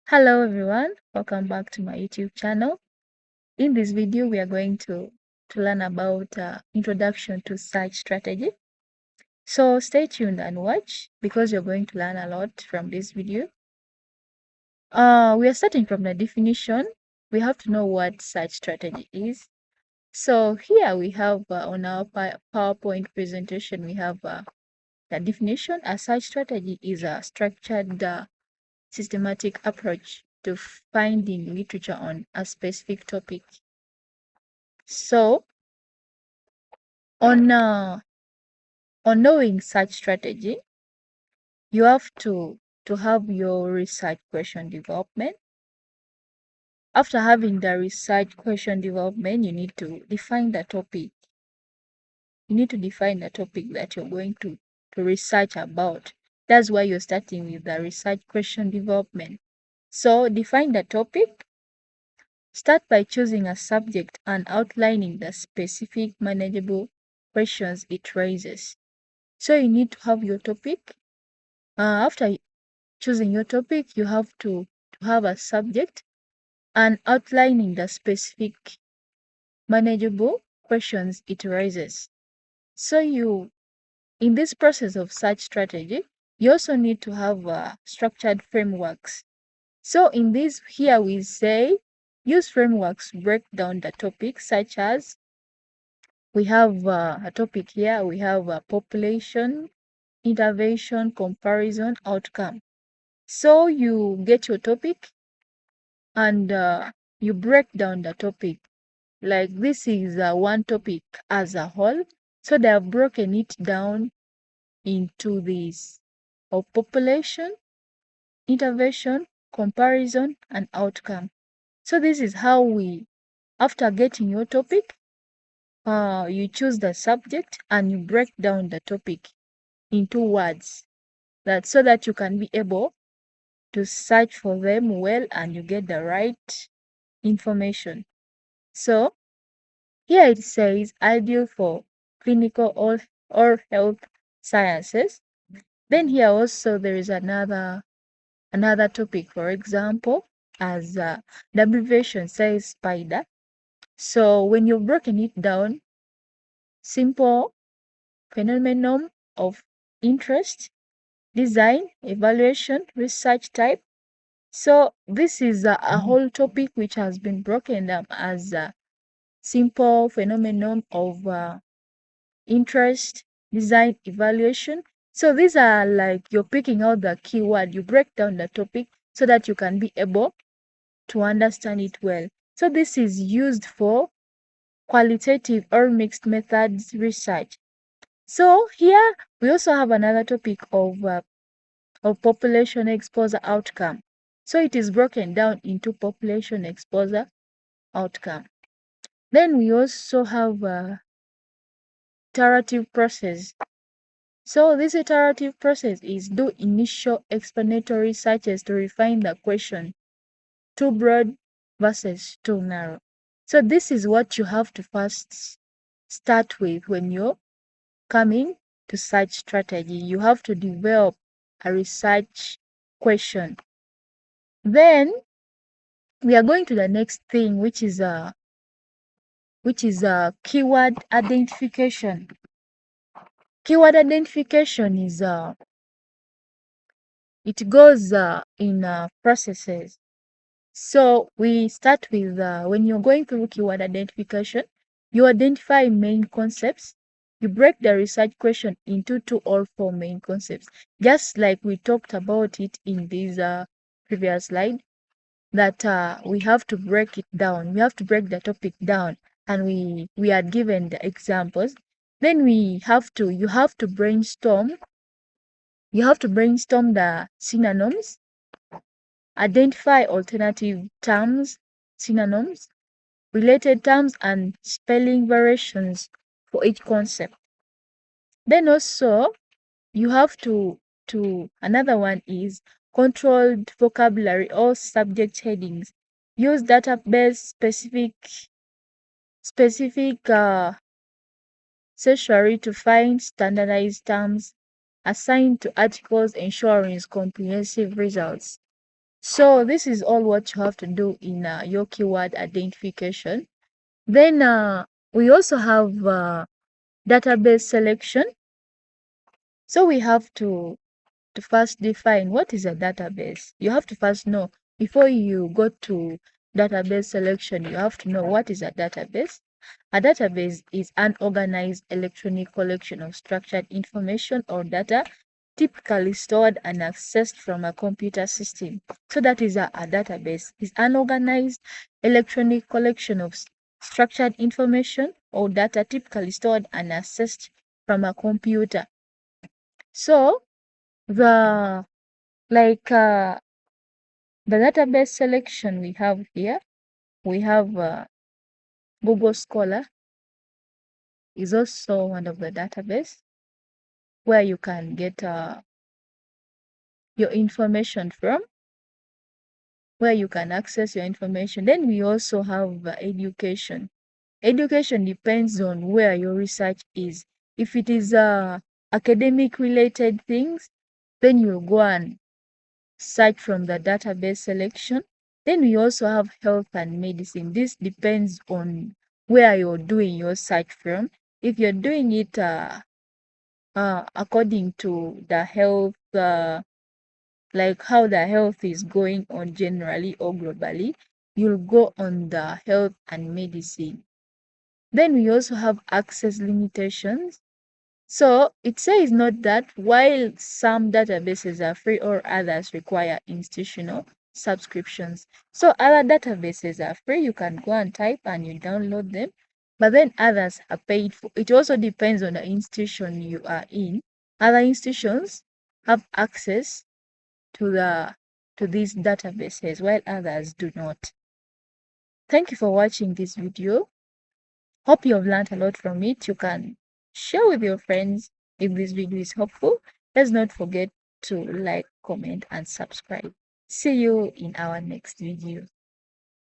Hello everyone, welcome back to my YouTube channel. In this video, we are going to learn about introduction to search strategy. So stay tuned and watch because you're going to learn a lot from this video. We are starting from the definition. We have to know what search strategy is. So here we have on our PowerPoint presentation, we have the definition. A search strategy is a structured systematic approach to finding literature on a specific topic. So, on knowing such strategy, you have to have your research question development. After having the research question development, you need to define the topic. You need to define the topic that you're going to research about. That's why you're starting with the research question development. So define the topic. Start by choosing a subject and outlining the specific manageable questions it raises. So you need to have your topic. After choosing your topic, you have to have a subject and outlining the specific manageable questions it raises. So in this process of search strategy, you also need to have structured frameworks. So in this here we say use frameworks to break down the topic, such as we have a topic here, we have population, intervention, comparison, outcome. So you get your topic and you break down the topic. Like this is one topic as a whole. So they have broken it down into these of population, intervention, comparison, and outcome. So this is how we, after getting your topic, you choose the subject and you break down the topic into words, that so that you can be able to search for them well and you get the right information. So here it says ideal for clinical or health sciences. Then here also there is another topic, for example, as the abbreviation says SPIDER. So when you've broken it down, simple, phenomenon of interest, design, evaluation, research type. So this is a whole topic which has been broken down as a simple, phenomenon of interest, design, evaluation. So these are like you're picking out the keyword, you break down the topic so that you can be able to understand it well. So this is used for qualitative or mixed methods research. So here we also have another topic of population exposure outcome. So it is broken down into population exposure outcome. Then we also have a iterative process. So this iterative process is do initial explanatory searches to refine the question, too broad versus too narrow. So this is what you have to first start with when you're coming to search strategy. You have to develop a research question. Then we are going to the next thing, which is a keyword identification. Keyword identification is it goes in processes. So we start with when you're going through keyword identification, you identify main concepts. You break the research question into 2 or 4 main concepts, just like we talked about it in this previous slide, that we have to break it down. We have to break the topic down, and we are given the examples. Then you have to brainstorm. You have to brainstorm the synonyms, identify alternative terms, synonyms, related terms, and spelling variations for each concept. Then also you have to another one is controlled vocabulary or subject headings. Use database specific search to find standardized terms assigned to articles, ensuring comprehensive results. So this is all what you have to do in your keyword identification. Then we also have database selection. So we have to first define what is a database. You have to first know, before you go to database selection, you have to know what is a database. A database is an organized electronic collection of structured information or data typically stored and accessed from a computer system. So that is a database. It's an organized electronic collection of structured information or data typically stored and accessed from a computer. So the the database selection we have here, we have Google Scholar is also one of the database where you can get your information from, where you can access your information. Then we also have education. Education depends on where your research is. If it is academic related things, then you go and search from the database selection. Then we also have health and medicine. This depends on where you're doing your search from. If you're doing it according to the health, like how the health is going on generally or globally, you'll go on the health and medicine. Then we also have access limitations. So it says not that while some databases are free or others require institutional subscriptions. So other databases are free, you can go and type and you download them, but then others are paid for. It also depends on the institution you are in. Other institutions have access to these databases while others do not. Thank you for watching this video. Hope you have learned a lot from it. You can share with your friends if this video is helpful. Let's not forget to like, comment, and subscribe. See you in our next video.